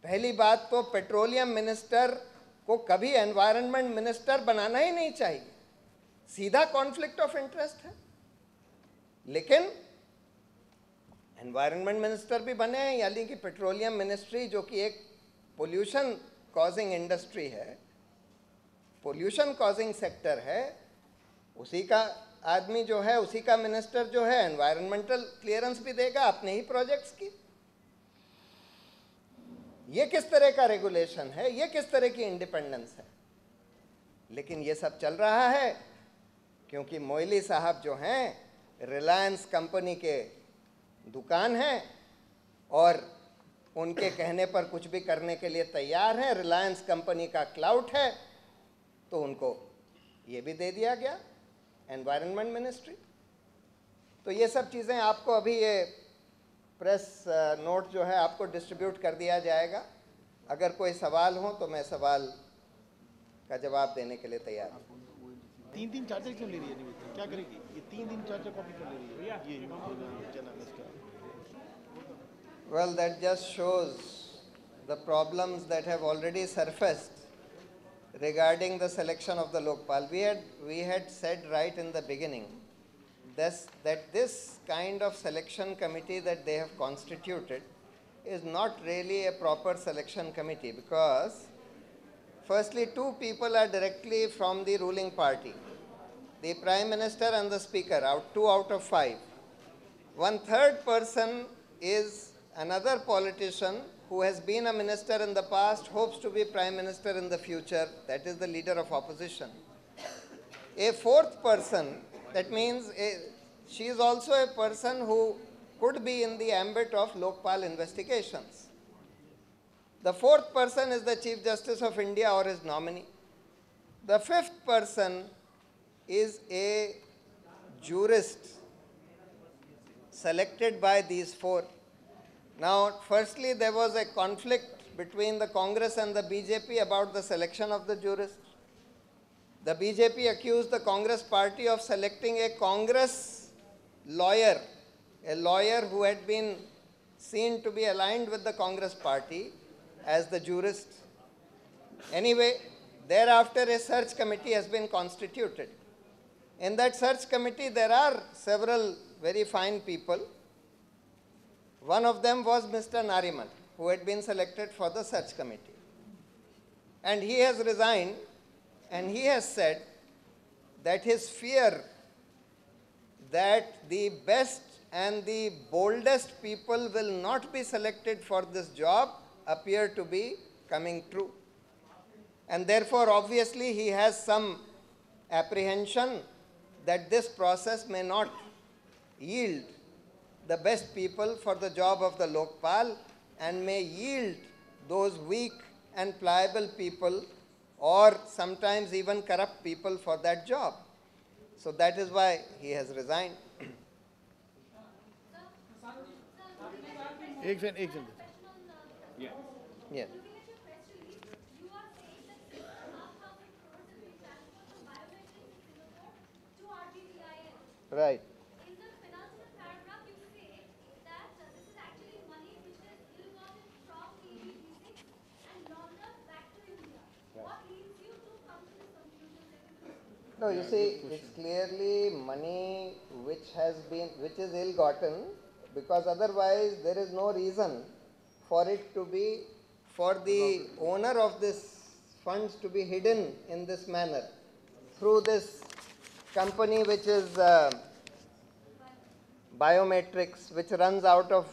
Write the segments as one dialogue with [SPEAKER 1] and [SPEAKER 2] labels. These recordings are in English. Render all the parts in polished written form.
[SPEAKER 1] पहली बात तो पेट्रोलियम मिनिस्टर को कभी एनवायरनमेंट मिनिस्टर बनाना ही नहीं चाहिए, सीधा कॉन्फ्लिक्ट ऑफ इंटरेस्ट है। लेकिन एनवायरनमेंट मिनिस्टर भी बने हैं, यानी कि पेट्रोलियम मिनिस्ट्री जो कि एक पोल्यूशन कॉजिंग इंडस्ट्री है, पोल्यूशन कॉजिंग सेक्टर है, उसी का आदमी जो है, उसी का मिनिस्टर जो है एनवायरमेंटल क्लियरेंस भी देगा अपने ही प्रोजेक्ट्स की। ये किस तरह का रेगुलेशन है, ये किस तरह की इंडिपेंडेंस है? लेकिन ये सब चल रहा है क्योंकि मोइली साहब जो हैं रिलायंस कंपनी के दुकान हैं और उनके कहने पर कुछ भी करने के लिए तैयार हैं। रिलायंस कंपनी का क्लाउट है तो उनको ये भी दे दिया गया एनवायरनमेंट मिनिस्ट्री। तो ये सब चीज़ें आपको अभी ये प्रेस नोट जो है आपको डिस्ट्रीब्यूट कर दिया जाएगा। अगर कोई सवाल हो तो मैं सवाल का जवाब देने के लिए तैयार हूँ।
[SPEAKER 2] 3 चार्जर क्यों ले रही है? क्या करेगी ये 3 चार्जर कॉपी क्यों ले रही है ये journalist?
[SPEAKER 1] Well, that just shows the problems that have already surfaced regarding the selection of the Lokpal. We had said right in the beginning that this kind of selection committee that they have constituted is not really a proper selection committee, because firstly 2 people are directly from the ruling party, the Prime Minister and the Speaker, 2 out of 5. One third person is another politician who has been a minister in the past, hopes to be Prime Minister in the future, that is the leader of opposition. A fourth person, that means she is also a person who could be in the ambit of Lokpal investigations. The fourth person is the Chief Justice of India or his nominee. The fifth person is a jurist selected by these 4. Now, firstly, there was a conflict between the Congress and the BJP about the selection of the jurist. The BJP accused the Congress party of selecting a Congress lawyer, a lawyer who had been seen to be aligned with the Congress party as the jurist. Anyway, thereafter a search committee has been constituted. In that search committee, there are several very fine people. One of them was Mr. Nariman, who had been selected for the search committee. And he has resigned, and he has said that his fear that the best and the boldest people will not be selected for this job appear to be coming true. And therefore, obviously, he has some apprehension that this process may not yield the best people for the job of the Lokpal and may yield those weak and pliable people or sometimes even corrupt people for that job. So that is why he has resigned.
[SPEAKER 2] Yeah.
[SPEAKER 1] Yeah. Right.
[SPEAKER 3] In the penultimate paragraph, you say that this is actually money which is ill-gotten from KG-D6 and laundered back to India. Right. What leads you to come to this conclusion?
[SPEAKER 1] No, you see, it's clearly money which is ill-gotten, because otherwise there is no reason for it to be, for the owner of this funds to be hidden in this manner through this company which is Biometrics, which runs out of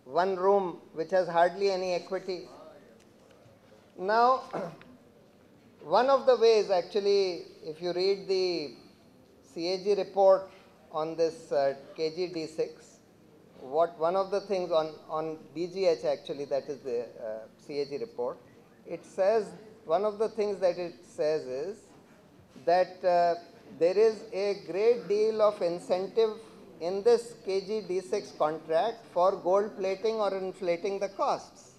[SPEAKER 1] one room, which has hardly any equity. Now, one of the ways actually, if you read the CAG report on this KG-D6, one of the things on DGH actually, that is the CAG report, it says, one of the things that it says is that there is a great deal of incentive in this KG-D6 contract for gold plating or inflating the costs.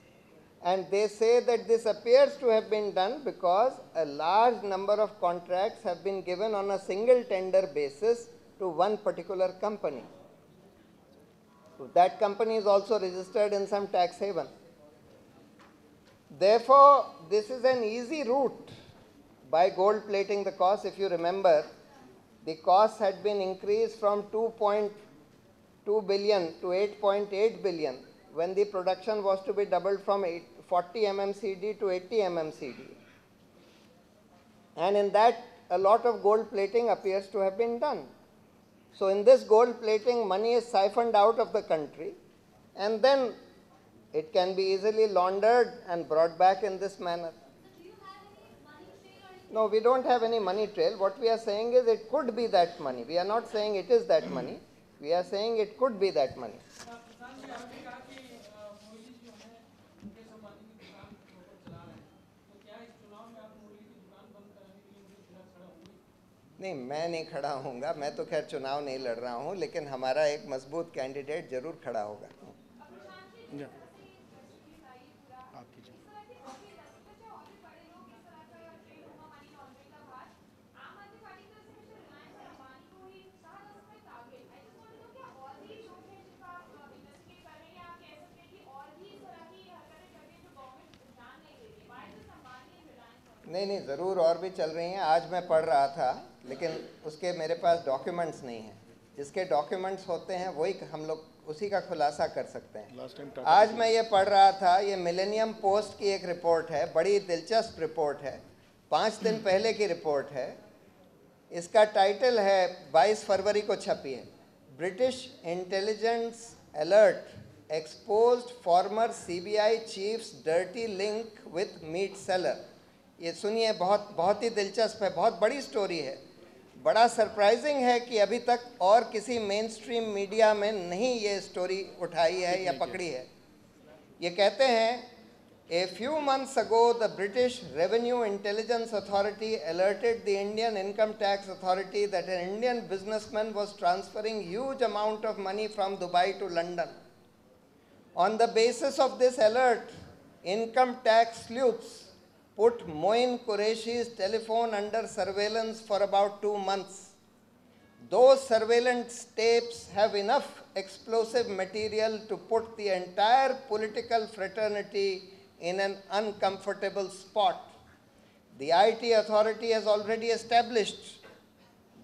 [SPEAKER 1] And they say that this appears to have been done because a large number of contracts have been given on a single tender basis to one particular company. So that company is also registered in some tax haven. Therefore, this is an easy route by gold plating the cost. If you remember, the cost had been increased from 2.2 billion to 8.8 billion when the production was to be doubled from 40 mmcd to 80 mmcd. And in that, a lot of gold plating appears to have been done. So in this gold plating, money is siphoned out of the country, and then it can be easily laundered and brought back in this manner.
[SPEAKER 3] So do you have any money trail or anything?
[SPEAKER 1] No, we don't have any money trail. What we are saying is it could be that money. We are not saying it is that money. We are saying it could be that money.
[SPEAKER 4] किसान जी आपने कहा कि मोदी जो है उनके संबंधी की दुकान को चला रहे हैं तो क्या इस चुनाव में आप मोदी की दुकान बंद कराने के लिए उनके खिलाफ खड़ा होंगे?
[SPEAKER 1] नहीं, मैं नहीं खड़ा होऊंगा. मैं तो खैर चुनाव नहीं लड़ रहा हूं, लेकिन हमारा एक मजबूत कैंडिडेट जरूर खड़ा होगा.
[SPEAKER 2] आपकी जी।
[SPEAKER 1] नहीं नहीं, ज़रूर और भी चल रही हैं. आज मैं पढ़ रहा था, लेकिन उसके मेरे पास डॉक्यूमेंट्स नहीं हैं. जिसके डॉक्यूमेंट्स होते हैं वही हम लोग उसी का खुलासा कर सकते हैं.
[SPEAKER 2] लास्ट टाइम
[SPEAKER 1] आज मैं ये पढ़ रहा था, ये मिलेनियम पोस्ट की एक रिपोर्ट है, बड़ी दिलचस्प रिपोर्ट है, 5 दिन पहले की रिपोर्ट है. इसका टाइटल है, 22 फरवरी को छपी है, British intelligence alert exposed former CBI chief's dirty link with meat seller. ये सुनिए, बहुत ही दिलचस्प है, बहुत बड़ी स्टोरी है. बड़ा सरप्राइजिंग है कि अभी तक और किसी मेन स्ट्रीम मीडिया में नहीं ये स्टोरी उठाई है या पकड़ी है. ये कहते हैं, A few months ago, the British Revenue Intelligence Authority alerted the Indian Income Tax Authority that an Indian businessman was transferring huge amount of money from Dubai to London. On the basis of this alert, income tax sleuths put Moin Qureshi's telephone under surveillance for about 2 months. Those surveillance tapes have enough explosive material to put the entire political fraternity in an uncomfortable spot. The IT authority has already established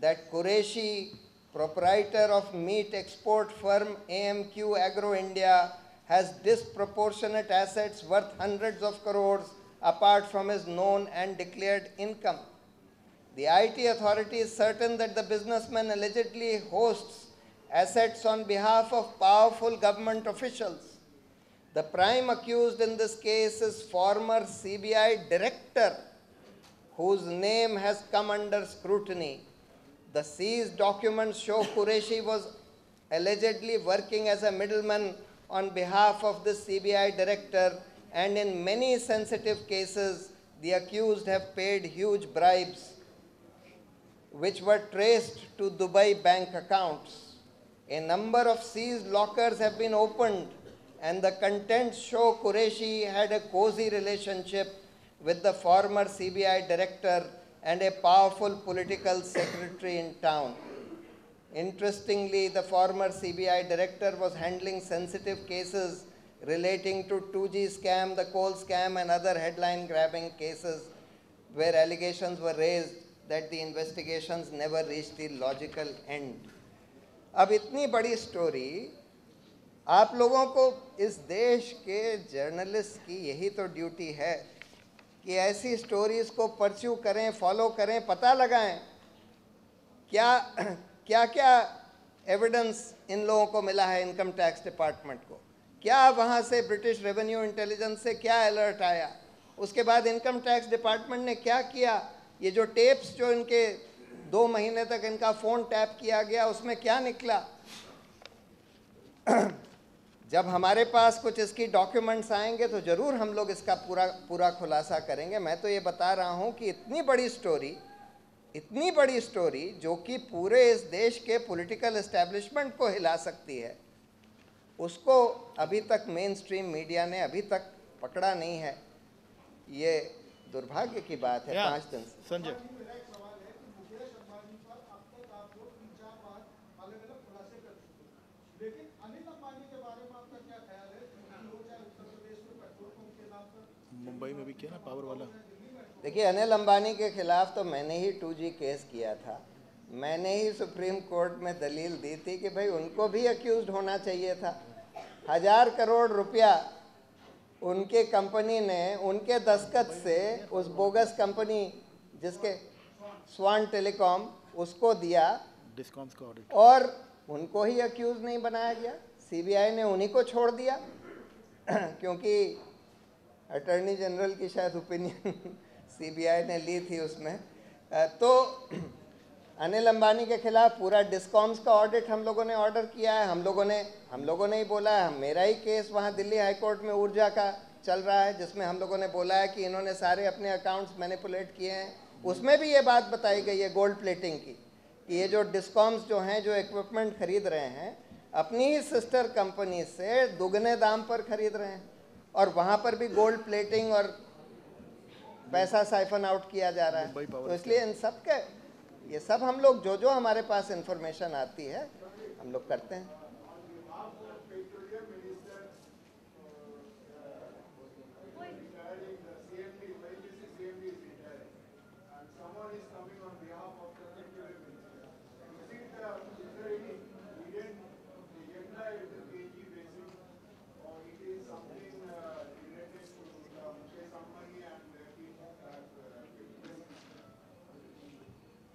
[SPEAKER 1] that Qureshi, proprietor of meat export firm AMQ Agro India, has disproportionate assets worth hundreds of crores apart from his known and declared income. The IT authority is certain that the businessman allegedly hosts assets on behalf of powerful government officials. The prime accused in this case is former CBI director, whose name has come under scrutiny. The seized documents show Qureshi was allegedly working as a middleman on behalf of this CBI director, and in many sensitive cases, the accused have paid huge bribes, which were traced to Dubai bank accounts. A number of seized lockers have been opened, and the contents show Qureshi had a cozy relationship with the former CBI director and a powerful political secretary in town. Interestingly, the former CBI director was handling sensitive cases relating to 2G scam, the coal scam, and other headline-grabbing cases where allegations were raised that the investigations never reached the logical end. अब इतनी बड़ी story, आप लोगों को, इस देश के journalist की यही तो ड्यूटी है कि ऐसी स्टोरीज को परस्यू करें, फॉलो करें, पता लगाएं क्या क्या एविडेंस इन लोगों को मिला है इनकम टैक्स डिपार्टमेंट को, क्या वहाँ से ब्रिटिश रेवेन्यू इंटेलिजेंस से क्या अलर्ट आया, उसके बाद इनकम टैक्स डिपार्टमेंट ने क्या किया, ये जो टेप्स जो इनके 2 महीने तक इनका फ़ोन टैप किया गया उसमें क्या निकला. जब हमारे पास कुछ इसकी डॉक्यूमेंट्स आएंगे तो ज़रूर हम लोग इसका पूरा खुलासा करेंगे. मैं तो ये बता रहा हूँ कि इतनी बड़ी स्टोरी जो कि पूरे इस देश के पॉलिटिकल एस्टेब्लिशमेंट को हिला सकती है, उसको अभी तक मेन स्ट्रीम मीडिया ने अभी तक पकड़ा नहीं है. ये दुर्भाग्य की बात है. 5 दिन से
[SPEAKER 2] संजय मुंबई में भी किया ना पावर वाला।
[SPEAKER 1] देखिए, अनिल अंबानी के खिलाफ तो मैंने ही 2G केस किया था। मैंने ही सुप्रीम कोर्ट में दलील दी थी कि भाई उनको भी अक्यूज्ड होना चाहिए था। 1000 करोड़ रुपया उनके कंपनी ने उनके दस्तखत से उस बोगस कंपनी जिसके स्वान टेलीकॉम उसको दिया,
[SPEAKER 2] डिस्कॉम्स का ऑडिट,
[SPEAKER 1] और उनको ही अक्यूज नहीं बनाया गया। सीबीआई ने उन्हीं को छोड़ दिया क्योंकि अटॉर्नी जनरल की शायद ओपिनियन सीबीआई ने ली थी उसमें। तो अनिल अंबानी के खिलाफ पूरा डिस्कॉम्स का ऑडिट हम लोगों ने ऑर्डर किया है। हम लोगों ने ही बोला है। मेरा ही केस वहाँ दिल्ली हाई कोर्ट में ऊर्जा का चल रहा है, जिसमें हम लोगों ने बोला है कि इन्होंने सारे अपने अकाउंट्स मैनिपुलेट किए हैं। उसमें भी ये बात बताई गई है गोल्ड प्लेटिंग की, कि ये जो डिस्कॉम्स जो हैं, जो इक्विपमेंट खरीद रहे हैं, अपनी ही सिस्टर कंपनी से दुगने दाम पर खरीद रहे हैं, और वहाँ पर भी गोल्ड प्लेटिंग और पैसा साइफन आउट किया जा रहा है। तो इसलिए इन सब के ये सब हम लोग जो हमारे पास इंफॉर्मेशन आती है हम लोग करते हैं।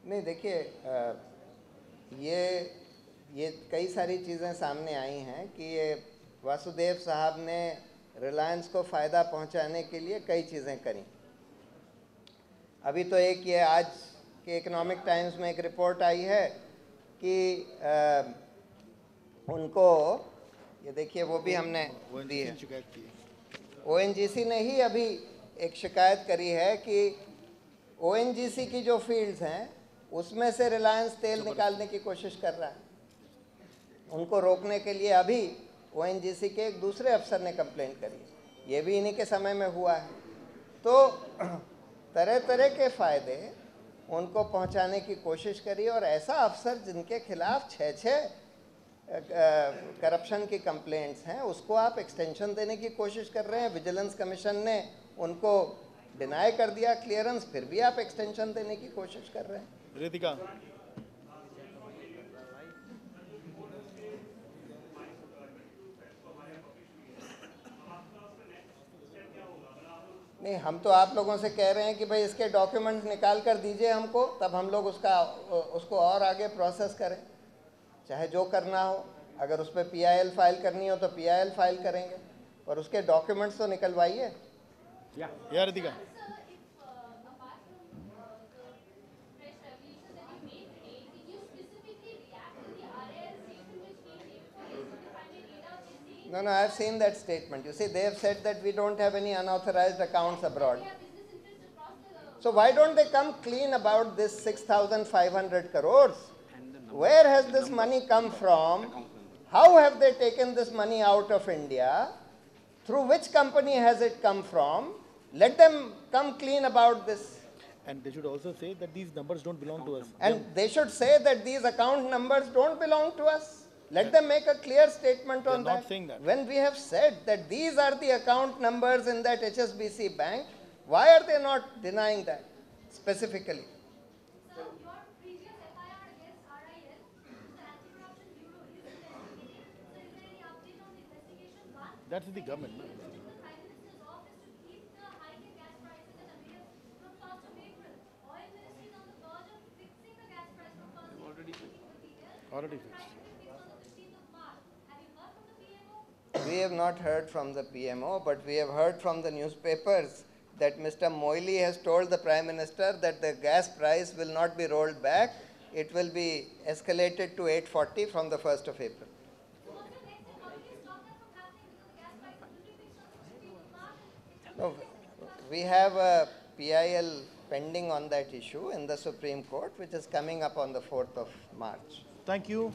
[SPEAKER 1] नहीं, देखिए, ये कई सारी चीज़ें सामने आई हैं कि ये वासुदेव साहब ने रिलायंस को फ़ायदा पहुंचाने के लिए कई चीज़ें करी। अभी तो एक ये आज के इकोनॉमिक टाइम्स में एक रिपोर्ट आई है कि उनको, ये देखिए, वो भी हमने दी है,
[SPEAKER 2] शिकायत की।
[SPEAKER 1] ONGC ने ही अभी एक शिकायत करी है कि ONGC की जो फील्ड्स हैं उसमें से रिलायंस तेल निकालने की कोशिश कर रहा है। उनको रोकने के लिए अभी ONGC के एक दूसरे अफसर ने कंप्लेंट करी। ये भी इन्हीं के समय में हुआ है। तो तरह तरह के फ़ायदे उनको पहुंचाने की कोशिश करी, और ऐसा अफसर जिनके खिलाफ 6 करप्शन की कंप्लेंट्स हैं, उसको आप एक्सटेंशन देने की कोशिश कर रहे हैं। विजिलेंस कमीशन ने उनको डिनाई कर दिया क्लियरेंस, फिर भी आप एक्सटेंशन देने की कोशिश कर रहे हैं।
[SPEAKER 2] रितिका,
[SPEAKER 1] नहीं, हम तो आप लोगों से कह रहे हैं कि भाई इसके डॉक्यूमेंट्स निकाल कर दीजिए हमको, तब हम लोग उसको और आगे प्रोसेस करें, चाहे जो करना हो। अगर उस पर PIL फाइल करनी हो तो PIL फाइल करेंगे, और उसके डॉक्यूमेंट्स तो निकलवाइए।
[SPEAKER 2] या Ritika,
[SPEAKER 1] No, I've seen that statement. You see, they have said that we don't have any unauthorized accounts abroad. So why don't they come clean about this 6,500 crores? Where has this money come from? How have they taken this money out of India? Through which company has it come from? Let them come clean about this.
[SPEAKER 2] and they should also say that these numbers don't belong to us.
[SPEAKER 1] And they should say that these account numbers don't belong to us. Let them make a clear statement on
[SPEAKER 2] They're not
[SPEAKER 1] that.
[SPEAKER 2] saying that.
[SPEAKER 1] When we have said that these are the account numbers in that HSBC bank, why are they not denying that specifically?
[SPEAKER 3] So your previous FIR against RIL, the Anti-Corruption Bureau is investigating. So is there any update on the investigation? One,
[SPEAKER 2] That's the government. No?
[SPEAKER 3] the Prime Minister's office to keep the hike in gas prices at a rate from 1st of April. Oil Ministry is on the verge of fixing the gas price from 1st of April.
[SPEAKER 2] Already
[SPEAKER 3] The
[SPEAKER 2] fixed.
[SPEAKER 3] price will be fixed on the 15th of March. Have you heard from the PMO?
[SPEAKER 1] We have not heard from the PMO, but we have heard from the newspapers that Mr. Moily has told the Prime Minister that the gas price will not be rolled back. It will be escalated to 840 from the 1st of April.
[SPEAKER 3] So what's your next step? How do you stop that from happening? Because the gas price will be fixed on the 15th of March.
[SPEAKER 1] No, we have a PIL pending on that issue in the Supreme Court, which is coming up on the 4th of March.
[SPEAKER 2] Thank you.